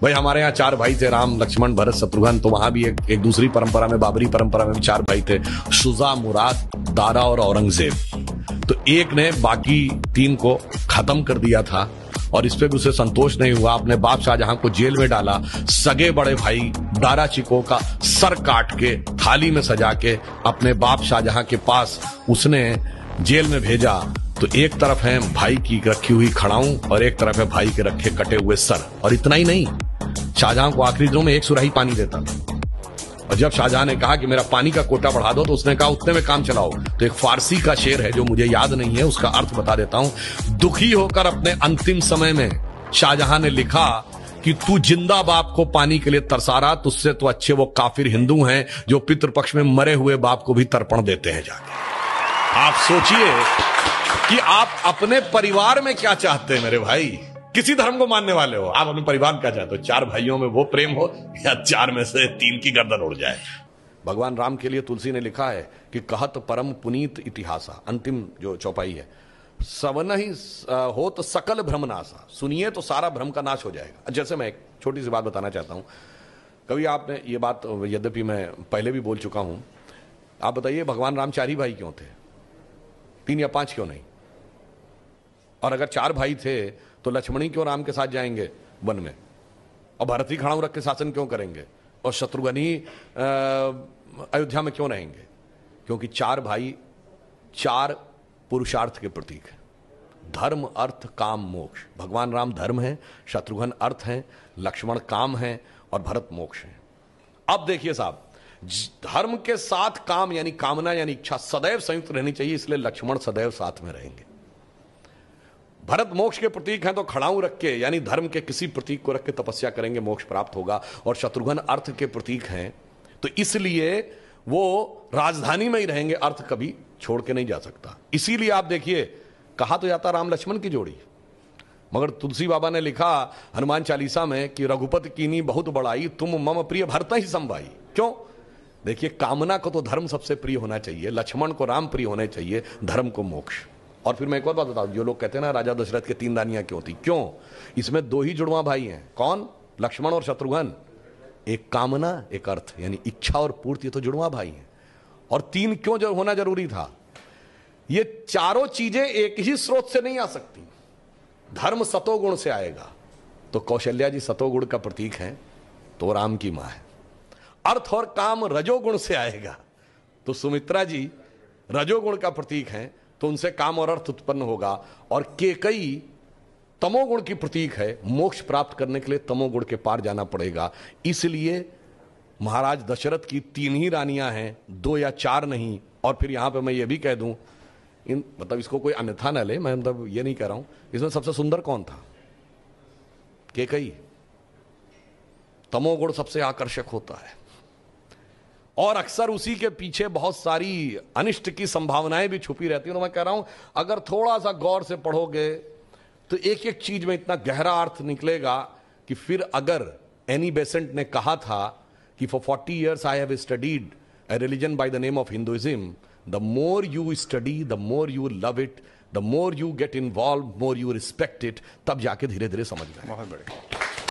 भाई हमारे यहाँ 4 भाई थे, राम लक्ष्मण भरत शत्रुघ्न। तो वहां भी एक दूसरी परंपरा में, बाबरी परंपरा में भी 4 भाई थे, शुजा, मुराद, दारा और औरंगजेब। तो एक ने बाकी 3 को खत्म कर दिया था और इस पे भी उसे संतोष नहीं हुआ, अपने बाप शाहजहां को जेल में डाला। सगे बड़े भाई दारा चिको का सर काट के थाली में सजा के अपने बाप शाहजहां के पास उसने जेल में भेजा। तो एक तरफ है भाई की रखी हुई खड़ाऊं और एक तरफ है भाई के रखे कटे हुए सर। और इतना ही नहीं, शाहजहां को आखिरी दिनों में 1 सुराही पानी देता था। और जब शाहजहां ने कहा कि मेरा पानी का कोटा बढ़ा दो, तो उसने कहा उतने में काम चलाओ। तो एक फारसी का शेर है जो मुझे याद नहीं है, उसका अर्थ बता देता हूं। दुखी होकर अपने अंतिम समय में शाहजहां ने लिखा कि तू जिंदा बाप को पानी के लिए तरसा रहा, तुझसे तो अच्छे वो काफिर हिंदू हैं जो पितृपक्ष में मरे हुए बाप को भी तर्पण देते हैं जाके। आप सोचिए कि आप अपने परिवार में क्या चाहते हैं मेरे भाई। किसी धर्म को मानने वाले हो, आप अपने परिवार में क्या चाहते हो? 4 भाइयों में वो प्रेम हो या 4 में से 3 की गर्दन उड़ जाए। भगवान राम के लिए तुलसी ने लिखा है कि कहत परम पुनीत इतिहासा, अंतिम जो चौपाई है, सवन ही हो तो सकल भ्रम नासा, सुनिए तो सारा भ्रम का नाश हो जाएगा। जैसे मैं एक छोटी सी बात बताना चाहता हूं। कभी आपने ये बात, यद्यपि मैं पहले भी बोल चुका हूं, आप बताइए भगवान राम 4 ही भाई क्यों थे? 3 या 5 क्यों नहीं? और अगर 4 भाई थे तो लक्ष्मणी क्यों राम के साथ जाएंगे वन में, और भरत ही खड़ाऊ रख के शासन क्यों करेंगे, और शत्रुघ्न ही अयोध्या में क्यों रहेंगे? क्योंकि 4 भाई 4 पुरुषार्थ के प्रतीक हैं, धर्म, अर्थ, काम, मोक्ष। भगवान राम धर्म है, शत्रुघ्न अर्थ है, लक्ष्मण काम है और भरत मोक्ष है। अब देखिए साहब, धर्म के साथ काम यानी कामना यानी इच्छा सदैव संयुक्त रहनी चाहिए, इसलिए लक्ष्मण सदैव साथ में रहेंगे। भरत मोक्ष के प्रतीक हैं तो खड़ाऊ रख के यानी धर्म के किसी प्रतीक को रख के तपस्या करेंगे, मोक्ष प्राप्त होगा। और शत्रुघ्न अर्थ के प्रतीक हैं तो इसलिए वो राजधानी में ही रहेंगे, अर्थ कभी छोड़ के नहीं जा सकता। इसीलिए आप देखिए, कहा तो जाता राम लक्ष्मण की जोड़ी, मगर तुलसी बाबा ने लिखा हनुमान चालीसा में कि रघुपति कीनी बहुत बड़ाई, तुम मम प्रिय भरत ही संभाई। क्यों? देखिए, कामना को तो धर्म सबसे प्रिय होना चाहिए, लक्ष्मण को राम प्रिय होने चाहिए, धर्म को मोक्ष। और फिर मैं एक और बात बताऊं, जो लोग कहते हैं ना राजा दशरथ के 3 रानियां क्यों थी, क्यों? इसमें 2 ही जुड़वा भाई हैं। कौन? लक्ष्मण और शत्रुघ्न। एक कामना, एक अर्थ, यानी इच्छा और पूर्ति, तो जुड़वा भाई हैं। और 3 क्यों जो होना जरूरी था? ये चारों चीजें एक ही स्रोत से नहीं आ सकती। धर्म सतोगुण से आएगा, तो कौशल्या जी सतोगुण का प्रतीक हैं, तो राम की मां है। अर्थ और काम रजोगुण से आएगा, तो सुमित्रा जी रजोगुण का प्रतीक हैं, तो उनसे काम और अर्थ उत्पन्न होगा। और केकई तमोगुण की प्रतीक है, मोक्ष प्राप्त करने के लिए तमोगुण के पार जाना पड़ेगा। इसलिए महाराज दशरथ की 3 ही रानियां हैं, 2 या 4 नहीं। और फिर यहां पे मैं ये भी कह दूं, मतलब इसको कोई अन्यथा न ले, मैं मतलब ये नहीं कह रहा हूं, इसमें सबसे सुंदर कौन था? केकई। तमोगुण सबसे आकर्षक होता है और अक्सर उसी के पीछे बहुत सारी अनिष्ट की संभावनाएं भी छुपी रहती हैं। तो मैं कह रहा हूं, अगर थोड़ा सा गौर से पढ़ोगे तो एक एक चीज में इतना गहरा अर्थ निकलेगा कि फिर अगर एनी बेसेंट ने कहा था कि for 40 years I have studied a religion by the name of Hinduism, the more you study, the more you love it, the more you get involved, more you respect it, तब जाके धीरे धीरे समझ में। बहुत बढ़िया।